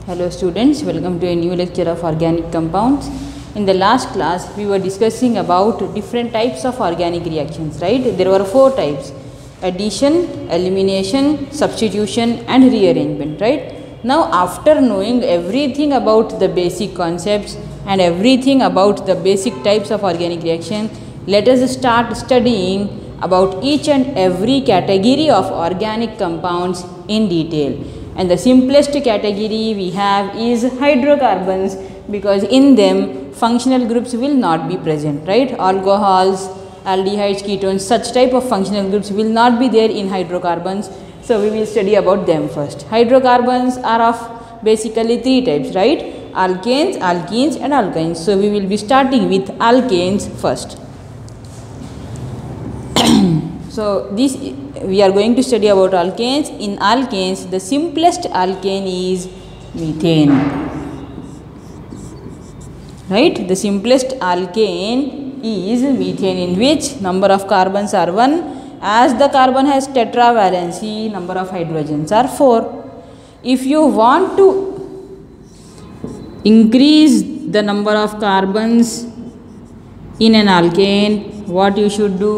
Hello students, welcome to a new lecture of organic compounds. In the last class, we were discussing about different types of organic reactions, right? There were 4 types: addition, elimination, substitution and rearrangement, right? Now after knowing everything about the basic concepts and everything about the basic types of organic reaction, let us start studying about each and every category of organic compounds in detail. And the simplest category we have is hydrocarbons, because in them functional groups will not be present, right? Alcohols, aldehydes, ketones, such type of functional groups will not be there in hydrocarbons. So we will study about them first. Hydrocarbons are of basically 3 types, right? Alkanes, alkenes and alkynes. So we will be starting with alkanes first. So this we are going to study about alkanes. In alkanes, the simplest alkane is methane, right? The simplest alkane is methane, in which number of carbons are 1. As the carbon has tetravalency, number of hydrogens are 4. If you want to increase the number of carbons in an alkane, what you should do?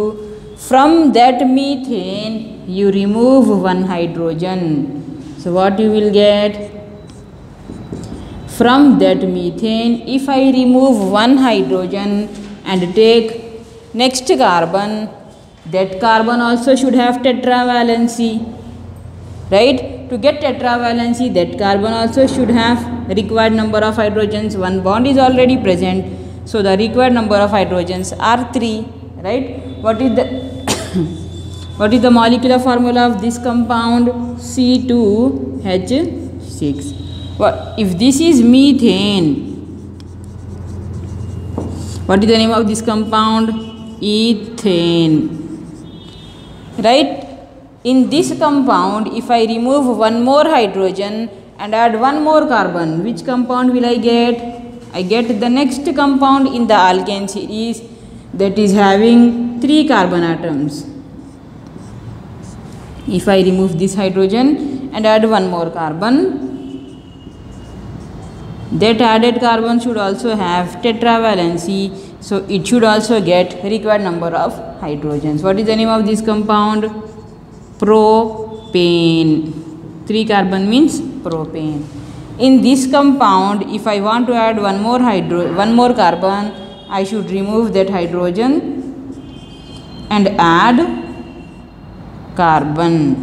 From that methane, you remove 1 hydrogen. So what you will get? From that methane, if I remove 1 hydrogen and take next carbon, that carbon also should have tetravalency, right? To get tetravalency, that carbon also should have required number of hydrogens. 1 bond is already present, so the required number of hydrogens are 3, right? What is the molecular formula of this compound? C2H6. If this is methane, what is the name of this compound? Ethane, right? In this compound, if I remove 1 more hydrogen and add 1 more carbon, which compound will I get? I get the next compound in the alkane series, that is having 3 carbon atoms. If I remove this hydrogen and add 1 more carbon, that added carbon should also have tetravalency, so it should also get required number of hydrogens. What is the name of this compound? Propane. 3 carbon means propane. In this compound, if I want to add 1 more carbon, I should remove that hydrogen and add carbon.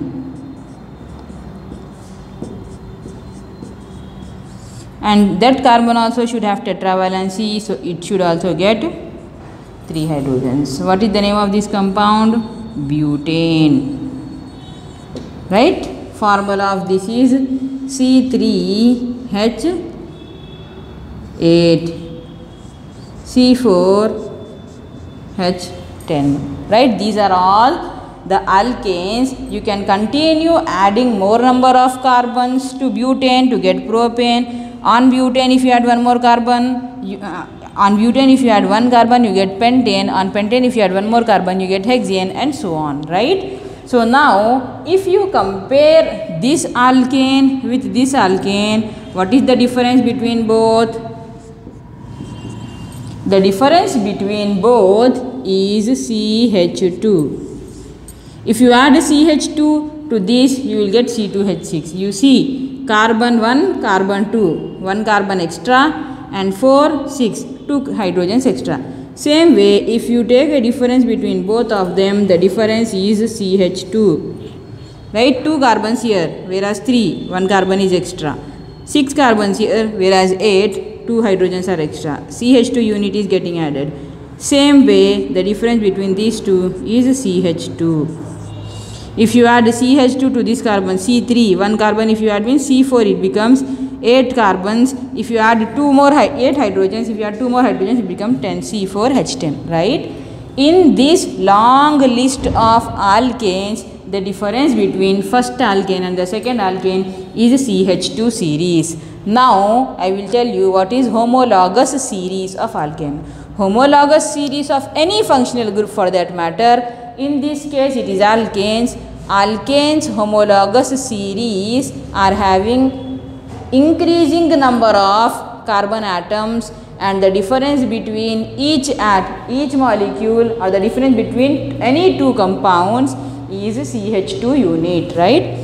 And that carbon also should have tetravalency, so it should also get 3 hydrogens. What is the name of this compound? Butane, right? Formula of this is C3H8 C4H10, right? These are all the alkanes. You can continue adding more number of carbons to butane to get propane. On butane, if you add 1 more carbon, on butane if you add 1 carbon, you get pentane. On pentane, if you add 1 more carbon, you get hexane, and so on, right? So now, if you compare this alkane with this alkane, what is the difference between both? The difference between both is CH2. If you add CH2 to this, you will get C2H6. You see, carbon 1, carbon 2, 1 carbon extra, and 4, 6, 2 hydrogens extra. Same way, if you take a difference between both of them, the difference is CH2, right? 2 carbons here, whereas 3, 1 carbon is extra. 6 carbons here, whereas 8, 2 hydrogens are extra. CH2 unit is getting added. Same way, the difference between these two is CH2. If you add CH2 to this carbon, C3, 1 carbon if you add means C4, it becomes 8 carbons. If you add 8 hydrogens, if you add 2 more hydrogens, it becomes 10, C4H10, right? In this long list of alkanes, the difference between first alkane and the second alkane is CH2 series. Now, I will tell you what is homologous series of alkane. Homologous series of any functional group for that matter. In this case, it is alkanes. Alkanes homologous series are having increasing number of carbon atoms, and the difference between each molecule, or the difference between any two compounds, is CH2 unit, right?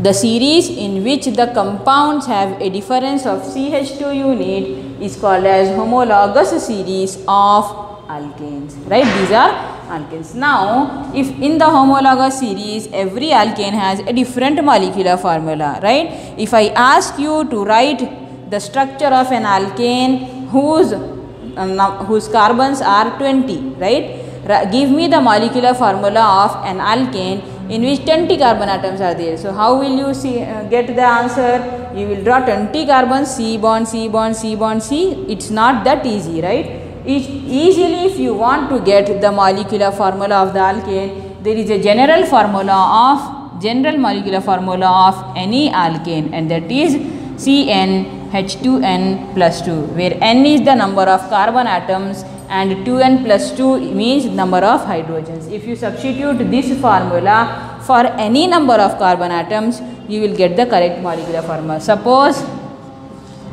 The series in which the compounds have a difference of CH2 unit is called as homologous series of alkanes, right? These are alkanes. Now, if in the homologous series every alkane has a different molecular formula, right? If I ask you to write the structure of an alkane whose carbons are 20, right? Give me the molecular formula of an alkane in which 20 carbon atoms are there. So how will you get the answer? You will draw 20 carbons, C bond, C bond, C bond, C. It's not that easy, right? Easily, if you want to get the molecular formula of the alkane, there is a general molecular formula of any alkane, and that is CnH2n plus 2, where n is the number of carbon atoms and 2n plus 2 means number of hydrogens. If you substitute this formula for any number of carbon atoms, you will get the correct molecular formula. Suppose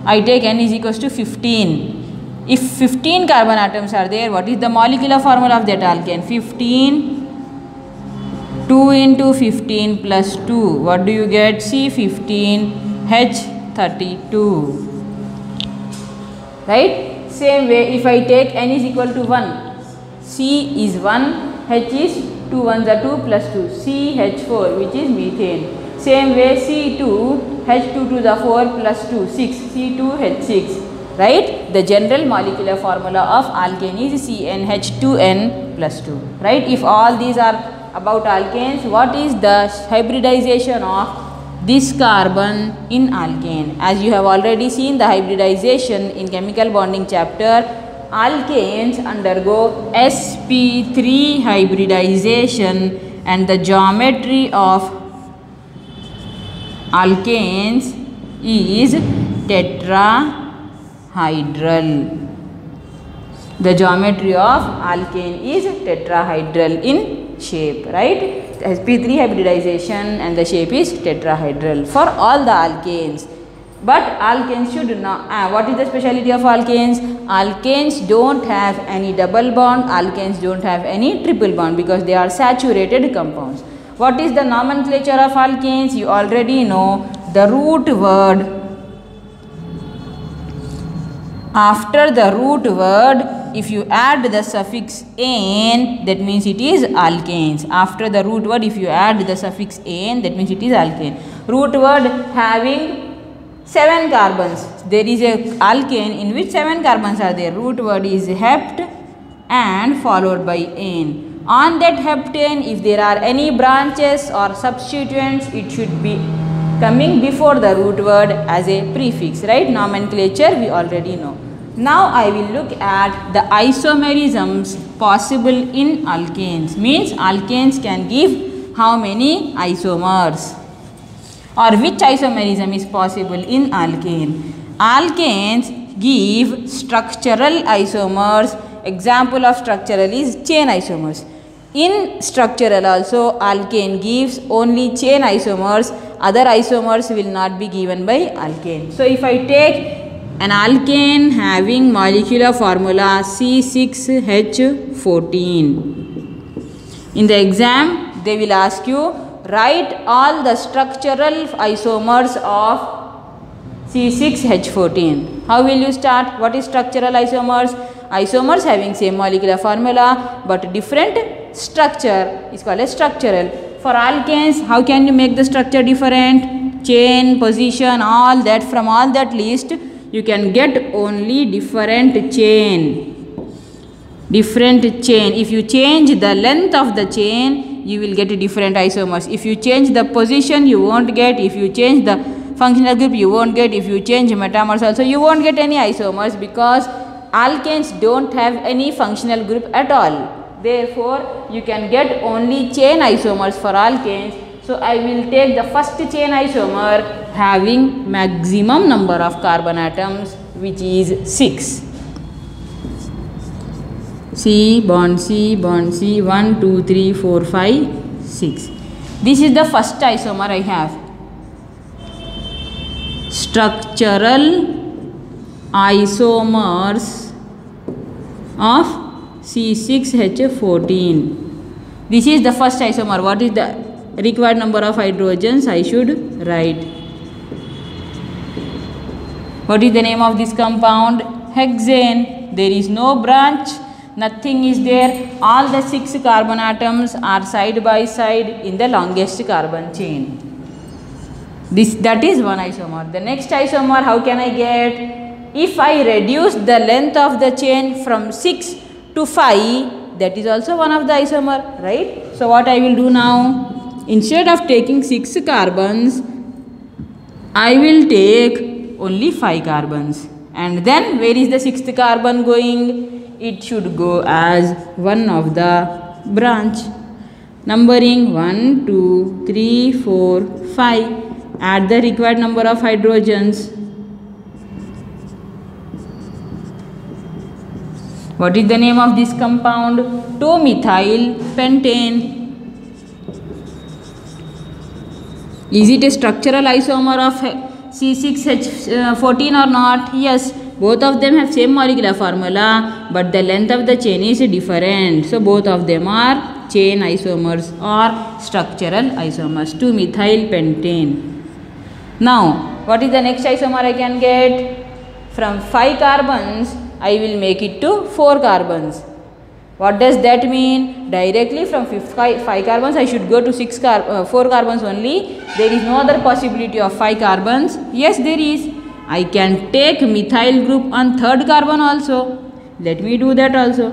I take n is equals to 15. If 15 carbon atoms are there, what is the molecular formula of that alkane? 15, 2 into 15 plus 2. What do you get? C15H32. Right? Same way, if I take n is equal to 1, C is 1, H is 2 ones are 2 plus 2, CH4, which is methane. Same way, C2, H2 to the 4 plus 2, 6, C2H6. Right? The general molecular formula of alkane is CnH2n plus 2. Right? If all these are about alkanes, what is the hybridization of this carbon in alkane? As you have already seen the hybridization in chemical bonding chapter, alkanes undergo sp3 hybridization, and the geometry of alkanes is tetrahedral. The geometry of alkane is tetrahedral in shape, right? sp3 hybridization and the shape is tetrahedral for all the alkanes. But alkanes should not, what is the speciality of alkanes? Alkanes don't have any double bond, alkanes don't have any triple bond, because they are saturated compounds. What is the nomenclature of alkanes? You already know. The root word, after the root word, if you add the suffix "an", that means it is alkanes. After the root word, if you add the suffix "an", that means it is alkane. Root word having 7 carbons. There is a alkane in which 7 carbons are there. Root word is hept and followed by "an". On that heptane, if there are any branches or substituents, it should be coming before the root word as a prefix, right? Nomenclature we already know. Now I will look at the isomerisms possible in alkanes. Means alkanes can give how many isomers, or which isomerism is possible in alkane. Alkanes give structural isomers. Example of structural is chain isomers. In structural also, alkane gives only chain isomers. Other isomers will not be given by alkane. So if I take an alkane having molecular formula C6H14, in the exam they will ask you, write all the structural isomers of C6H14. How will you start? What is structural isomers? Isomers having same molecular formula but different structure is called as structural. For alkanes, how can you make the structure different? Chain, position, all that. From all that list, you can get only different chain. Different chain. If you change the length of the chain, you will get different isomers. If you change the position, you won't get. If you change the functional group, you won't get. If you change metamers also, you won't get any isomers, because alkanes don't have any functional group at all. Therefore, you can get only chain isomers for alkanes. So, I will take the first chain isomer having maximum number of carbon atoms, which is 6. C bond C bond C, 1, 2, 3, 4, 5, 6. This is the first isomer I have. structural isomers of C6H14. This is the first isomer. What is the required number of hydrogens? I should write. What is the name of this compound? Hexane. There is no branch, nothing is there. All the 6 carbon atoms are side by side in the longest carbon chain. That is one isomer. The next isomer, how can I get? If I reduce the length of the chain from 6 to 5, that is also one of the isomer, right? So what I will do now? Instead of taking 6 carbons, I will take only 5 carbons. And then where is the 6th carbon going? It should go as one of the branch. Numbering 1, 2, 3, 4, 5. Add the required number of hydrogens. What is the name of this compound? 2-methyl pentane. Is it a structural isomer of C6H14 or not? Yes, both of them have same molecular formula, but the length of the chain is different. So both of them are chain isomers or structural isomers. 2-methyl pentane. Now, what is the next isomer I can get? From 5 carbons, I will make it to 4 carbons. What does that mean? Directly from 5 carbons, I should go to 4 carbons only. There is no other possibility of 5 carbons. Yes, there is. I can take methyl group on 3rd carbon also. Let me do that also.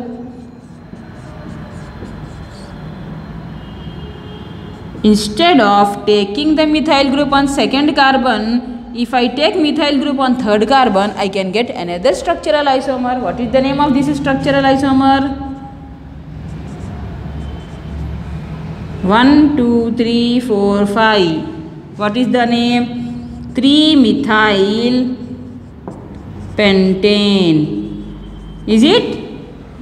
Instead of taking the methyl group on 2nd carbon, if I take methyl group on 3rd carbon, I can get another structural isomer. What is the name of this structural isomer? 1, 2, 3, 4, 5. What is the name? 3-methyl pentane. Is it?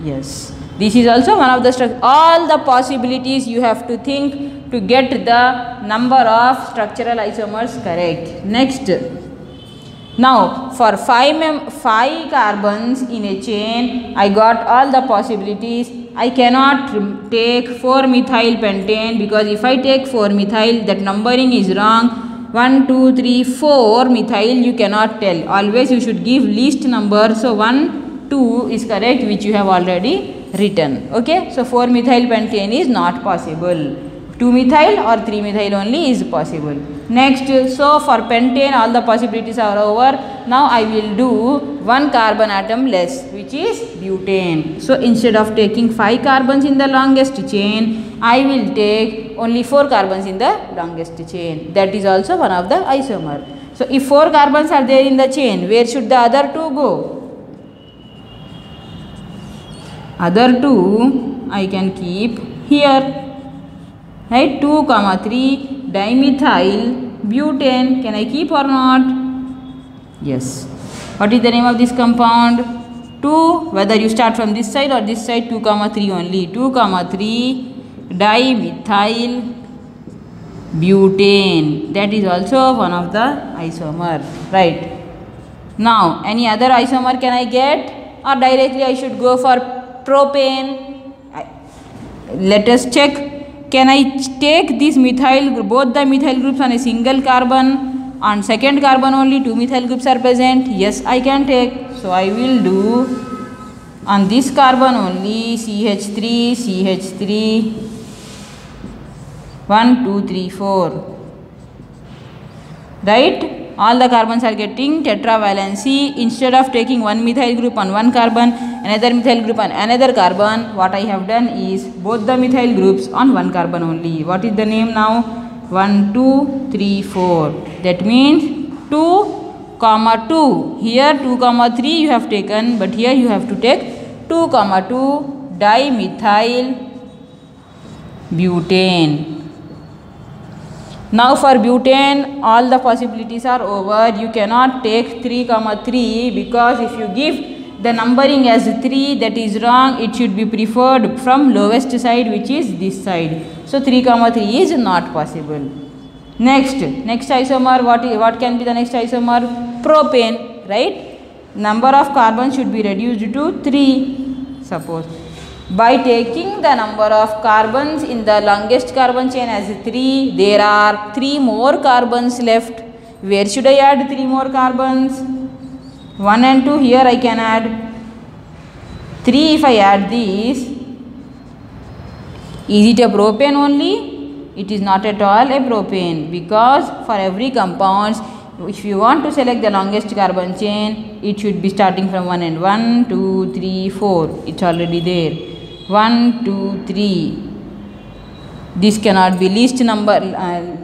Yes. This is also one of the all the possibilities you have to think to get the number of structural isomers correct. Next. Now, for 5 carbons in a chain, I got all the possibilities. I cannot take 4-methyl pentane because if I take 4-methyl, that numbering is wrong. 1, 2, 3, 4 methyl you cannot tell. Always you should give least number. So 1, 2 is correct, which you have already written. Okay. So 4-methyl pentane is not possible. 2-methyl or 3-methyl only is possible. Next, so for pentane all the possibilities are over. Now I will do 1 carbon atom less, which is butane. So instead of taking 5 carbons in the longest chain, I will take only 4 carbons in the longest chain. That is also one of the isomer. So if 4 carbons are there in the chain, where should the other 2 go? Other 2 I can keep here. Right, 2, 3 dimethyl butane. Can I keep or not? Yes. What is the name of this compound? 2, whether you start from this side or this side, 2, 3 only. 2, 3 dimethyl butane. That is also one of the isomer. Right. Now, any other isomer can I get? Or directly I should go for propane? Let us check. Can I take this methyl, both the methyl groups on a single carbon? On 2nd carbon only 2 methyl groups are present. Yes, I can take. So I will do on this carbon only CH3, CH3, 1, 2, 3, 4. Right? All the carbons are getting tetravalency. Instead of taking 1 methyl group on 1 carbon, another methyl group on another carbon, what I have done is both the methyl groups on 1 carbon only. What is the name now? 1, 2, 3, 4. That means 2, 2. Here 2, 3 you have taken, but here you have to take 2, 2 dimethyl butane. Now for butane, all the possibilities are over. You cannot take 3, 3 because if you give the numbering as 3, that is wrong. It should be preferred from lowest side, which is this side. So 3, 3 is not possible. Next isomer, what can be the next isomer? Propane, right? Number of carbons should be reduced to 3, suppose. By taking the number of carbons in the longest carbon chain as 3, there are 3 more carbons left. Where should I add 3 more carbons? 1 and 2, here I can add 3. If I add these, is it a propane only? It is not at all a propane, because for every compound, if you want to select the longest carbon chain, it should be starting from 1 and 1, 2, 3, 4. It's already there. 1, 2, 3. This cannot be least number.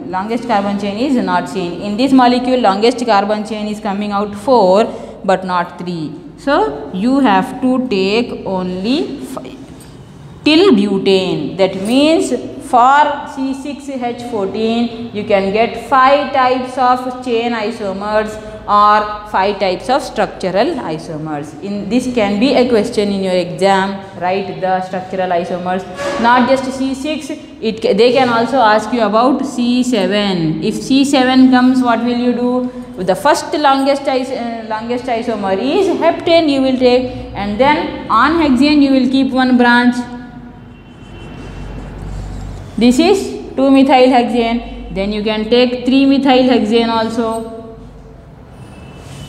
Longest carbon chain is not seen. In this molecule, longest carbon chain is coming out 4, but not 3. So you have to take only till butane. That means for C6H14 you can get 5 types of chain isomers or 5 types of structural isomers. In this can be a question in your exam. Write the structural isomers, not just C6. They can also ask you about C7. If C7 comes, what will you do? The first longest isomer is heptane, you will take, and then on hexane you will keep one branch. This is 2-methyl hexane. Then you can take 3-methyl hexane also,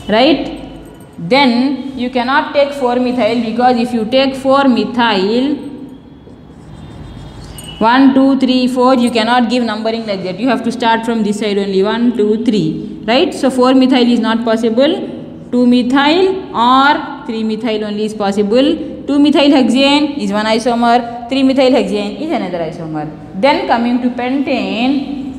right? Then you cannot take 4-methyl, because if you take 4-methyl, 1, 2, 3, 4, you cannot give numbering like that. You have to start from this side only, 1, 2, 3, right? So 4-methyl is not possible. 2-methyl or 3-methyl only is possible. 2-methyl hexane is one isomer, 3-methyl hexane is another isomer. Then coming to pentane,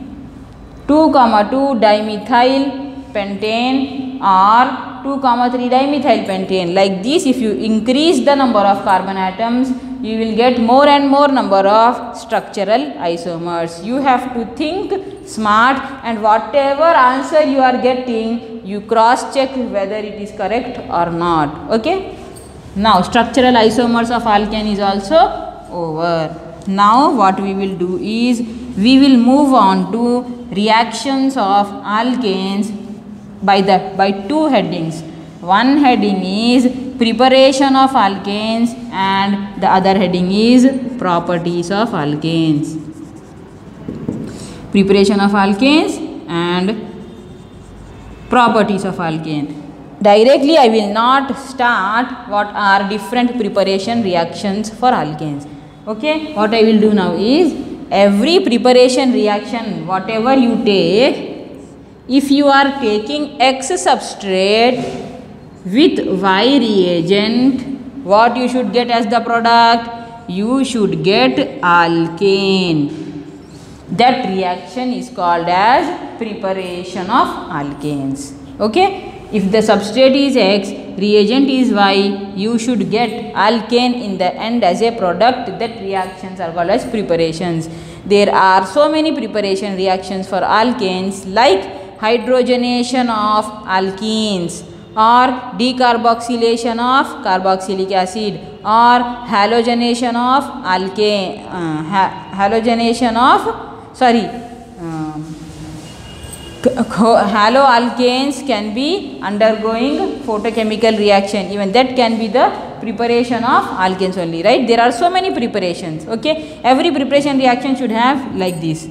2,2 dimethyl pentane or 2,3 dimethyl pentane. Like this, if you increase the number of carbon atoms, you will get more and more number of structural isomers. You have to think smart, and whatever answer you are getting, you cross check whether it is correct or not. Okay. Now structural isomers of alkane is also over. Now what we will do is, we will move on to reactions of alkanes by 2 headings. One heading is preparation of alkanes and the other heading is properties of alkanes. Preparation of alkanes and properties of alkane. Directly I will not start what are different preparation reactions for alkanes. Okay, what I will do now is, every preparation reaction whatever you take, if you are taking X substrate with Y reagent, what you should get as the product? You should get alkane. That reaction is called as preparation of alkanes. Okay, if the substrate is X, reagent is Y, you should get alkane in the end as a product. That reactions are called as preparations. There are so many preparation reactions for alkanes, like hydrogenation of alkenes, or decarboxylation of carboxylic acid, or halogenation of haloalkanes can be undergoing photochemical reaction. Even that can be the preparation of alkanes only, right? There are so many preparations. Okay, every preparation reaction should have like this.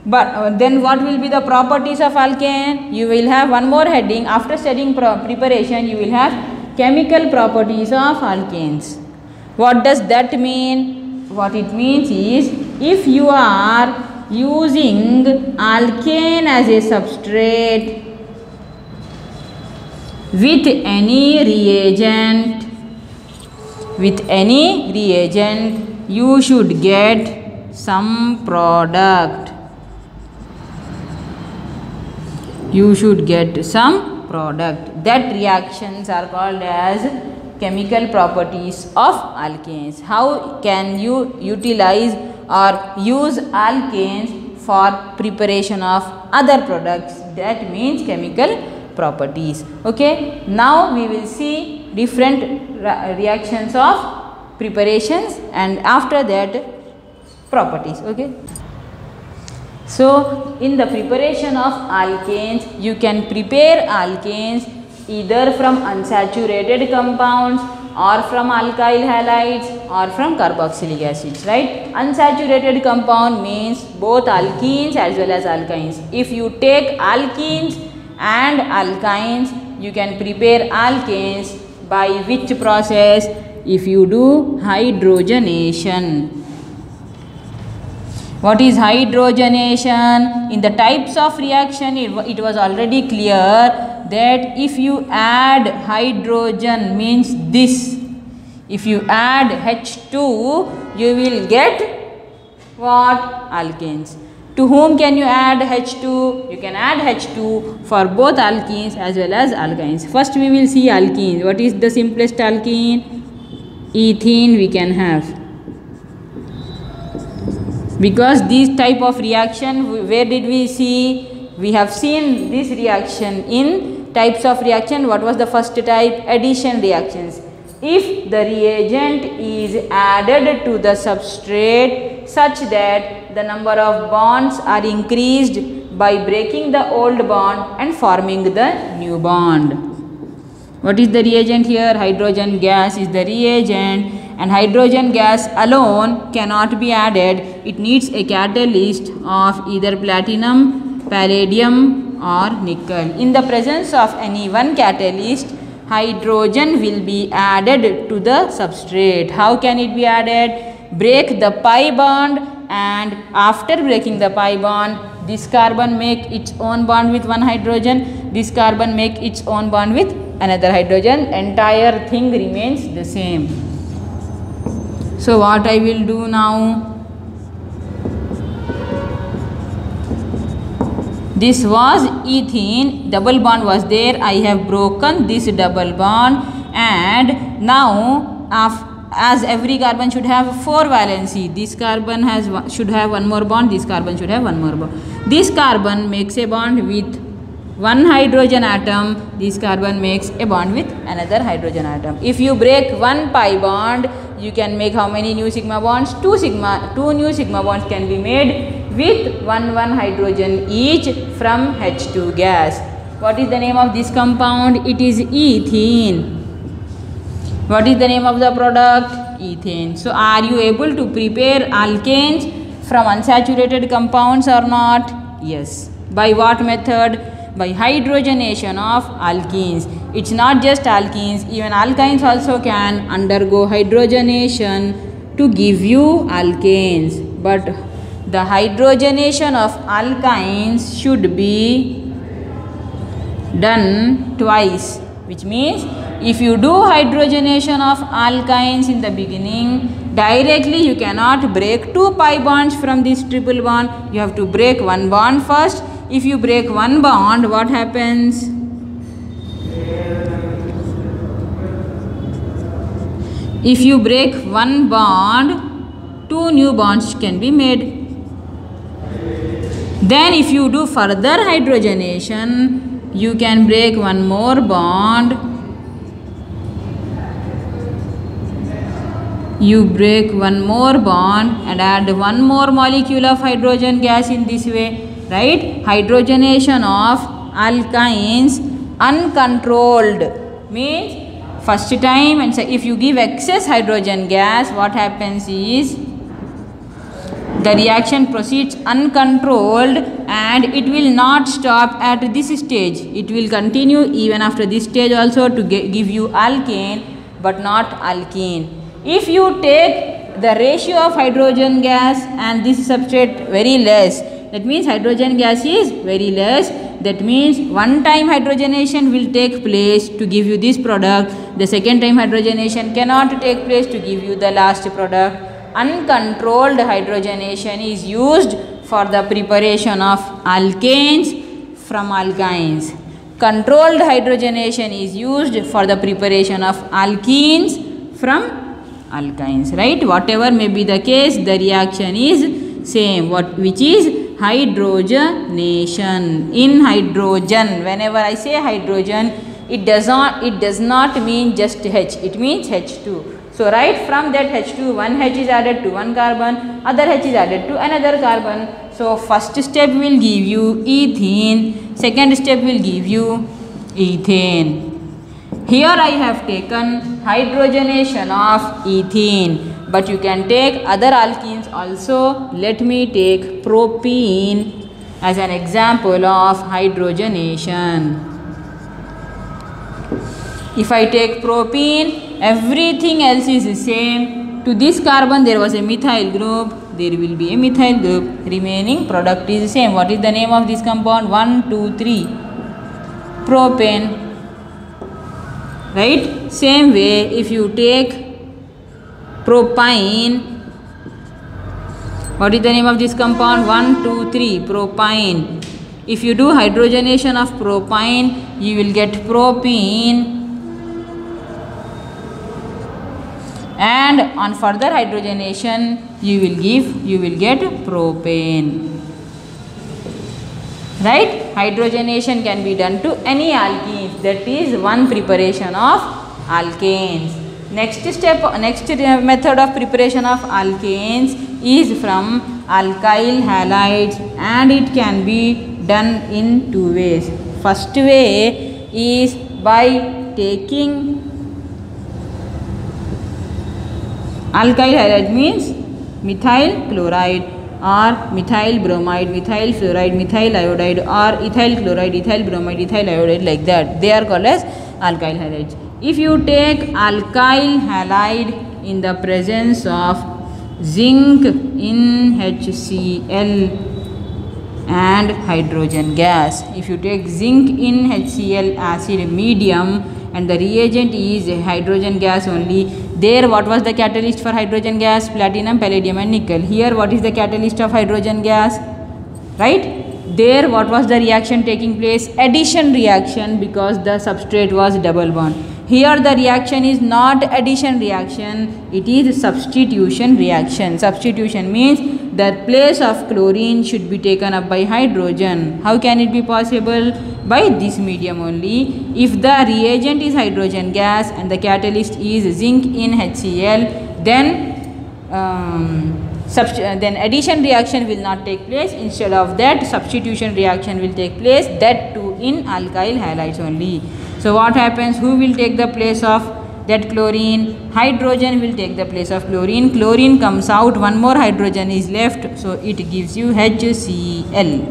But then what will be the properties of alkane? You will have one more heading. After studying preparation, you will have chemical properties of alkanes. What does that mean? What it means is, if you are using alkane as a substrate with any reagent, you should get some product. You should get some product. That reactions are called as chemical properties of alkanes. How can you utilize or use alkanes for preparation of other products? That means chemical properties. Okay, now we will see different reactions of preparations and after that properties. Okay, So, in the preparation of alkanes, you can prepare alkanes either from unsaturated compounds or from alkyl halides or from carboxylic acids, right? Unsaturated compound means both alkenes as well as alkynes. If you take alkenes and alkynes, you can prepare alkanes by which process? If you do hydrogenation. What is hydrogenation? In the types of reaction, it was already clear that if you add hydrogen means this. If you add H2, you will get what? Alkanes. To whom can you add H2? You can add H2 for both alkenes as well as alkynes. First we will see alkenes. What is the simplest alkene? Ethene we can have. Because these type of reaction, where did we see? We have seen this reaction in types of reaction. What was the first type? Addition reactions. If the reagent is added to the substrate such that the number of bonds are increased by breaking the old bond and forming the new bond. What is the reagent here? Hydrogen gas is the reagent. And hydrogen gas alone cannot be added. It needs a catalyst of either platinum, palladium or nickel. In the presence of any one catalyst, hydrogen will be added to the substrate. How can it be added? Break the pi bond, and after breaking the pi bond, this carbon make its own bond with one hydrogen, this carbon make its own bond with another hydrogen. Entire thing remains the same. So what I will do now, this was ethene, double bond was there, I have broken this double bond, and now as every carbon should have 4 valency, this carbon should have one more bond, this carbon should have one more bond. This carbon makes a bond with one hydrogen atom, this carbon makes a bond with another hydrogen atom. If you break one pi bond, you can make how many new sigma bonds? 2 new sigma bonds can be made with one hydrogen each from H2 gas. What is the name of this compound? It is ethene. What is the name of the product? Ethane. So are you able to prepare alkanes from unsaturated compounds or not? Yes. By what method? By hydrogenation of alkenes. It's not just alkenes, even alkynes also can undergo hydrogenation to give you alkanes. But the hydrogenation of alkynes should be done twice, which means if you do hydrogenation of alkynes in the beginning, directly you cannot break 2 pi bonds from this triple bond. You have to break one bond first. If you break one bond, what happens? If you break one bond, 2 new bonds can be made. Then if you do further hydrogenation, you can break one more bond. You break one more bond and add one more molecule of hydrogen gas in this way. Right? Hydrogenation of alkynes uncontrolled means first time, and so if you give excess hydrogen gas, what happens is the reaction proceeds uncontrolled and it will not stop at this stage. It will continue even after this stage also to give you alkane but not alkene. If you take the ratio of hydrogen gas and this substrate very less, that means hydrogen gas is very less. That means one time hydrogenation will take place to give you this product. The second time hydrogenation cannot take place to give you the last product. Uncontrolled hydrogenation is used for the preparation of alkanes from alkynes. Controlled hydrogenation is used for the preparation of alkenes from alkynes. Right? Whatever may be the case, the reaction is same. Which is hydrogenation. In hydrogen, whenever I say hydrogen, it does not mean just H, it means H2. So right from that H2, one H is added to one carbon, other H is added to another carbon. So first step will give you ethene, second step will give you ethane. Here I have taken hydrogenation of ethene, but you can take other alkenes also. Let me take propene as an example of hydrogenation. If I take propene, everything else is the same. To this carbon there was a methyl group, there will be a methyl group, remaining product is the same. What is the name of this compound? 1, 2, 3, propane. Right? Same way, if you take propyne, what is the name of this compound? 1, 2, 3, propyne. If you do hydrogenation of propyne, you will get propene, and on further hydrogenation you will get propane. Right? Hydrogenation can be done to any alkenes. That is one preparation of alkanes. Next method of preparation of alkanes is from alkyl halides, and it can be done in two ways. First way is by taking alkyl halide, means methyl chloride or methyl bromide, methyl fluoride, methyl iodide, or ethyl chloride, ethyl bromide, ethyl iodide, like that. They are called as alkyl halides. If you take alkyl halide in the presence of zinc in HCl and hydrogen gas, if you take zinc in HCl acid medium and the reagent is hydrogen gas only, there what was the catalyst for hydrogen gas? Platinum, palladium and nickel. Here what is the catalyst of hydrogen gas? Right? There what was the reaction taking place? Addition reaction, because the substrate was double bond. Here the reaction is not addition reaction, it is substitution reaction. Substitution means the place of chlorine should be taken up by hydrogen. How can it be possible? By this medium only. If the reagent is hydrogen gas and the catalyst is zinc in HCl, then addition reaction will not take place. Instead of that, substitution reaction will take place, that too in alkyl halides only. So what happens? Who will take the place of that chlorine? Hydrogen will take the place of chlorine. Chlorine comes out, one more hydrogen is left, so it gives you HCl.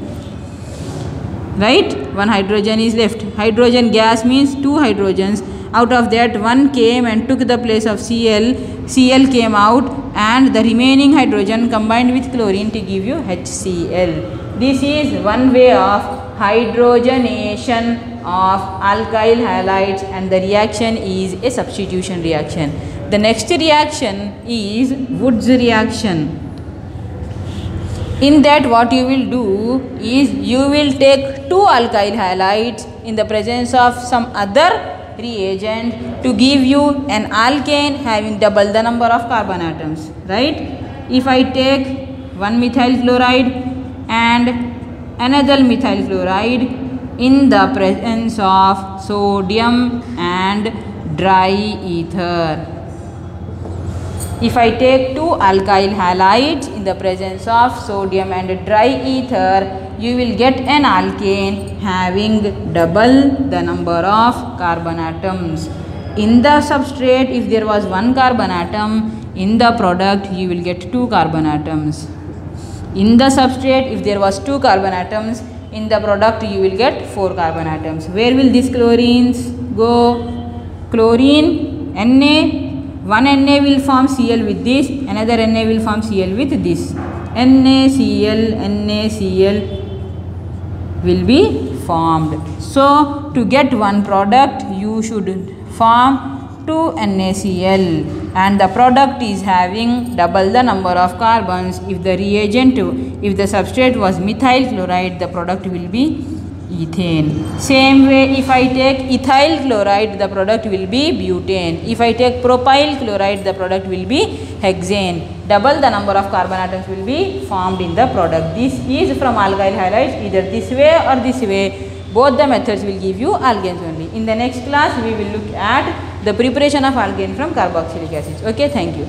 Right? One hydrogen is left. Hydrogen gas means two hydrogens. Out of that, one came and took the place of Cl. Cl came out and the remaining hydrogen combined with chlorine to give you HCl. This is one way of hydrogenation of alkyl halides, and the reaction is a substitution reaction. The next reaction is Wood's reaction. In that, what you will do is you will take two alkyl halides in the presence of some other reagent to give you an alkane having double the number of carbon atoms. Right? If I take one methyl chloride and another methyl chloride in the presence of sodium and dry ether. If I take two alkyl halides in the presence of sodium and dry ether, you will get an alkane having double the number of carbon atoms. In the substrate, if there was one carbon atom, in the product you will get two carbon atoms. In the substrate, if there was two carbon atoms, in the product you will get 4 carbon atoms. Where will these chlorines go? Chlorine, Na, one Na will form Cl with this, another Na will form Cl with this. NaCl will be formed. So, to get one product, you should form 2 NaCl, and the product is having double the number of carbons. If the reagent, if the substrate was methyl chloride, the product will be ethane. Same way, if I take ethyl chloride, the product will be butane. If I take propyl chloride, the product will be hexane. Double the number of carbon atoms will be formed in the product. This is from alkyl halides, either this way or this way. Both the methods will give you alkanes only. In the next class, we will look at the preparation of alkane from carboxylic acids. Okay, thank you.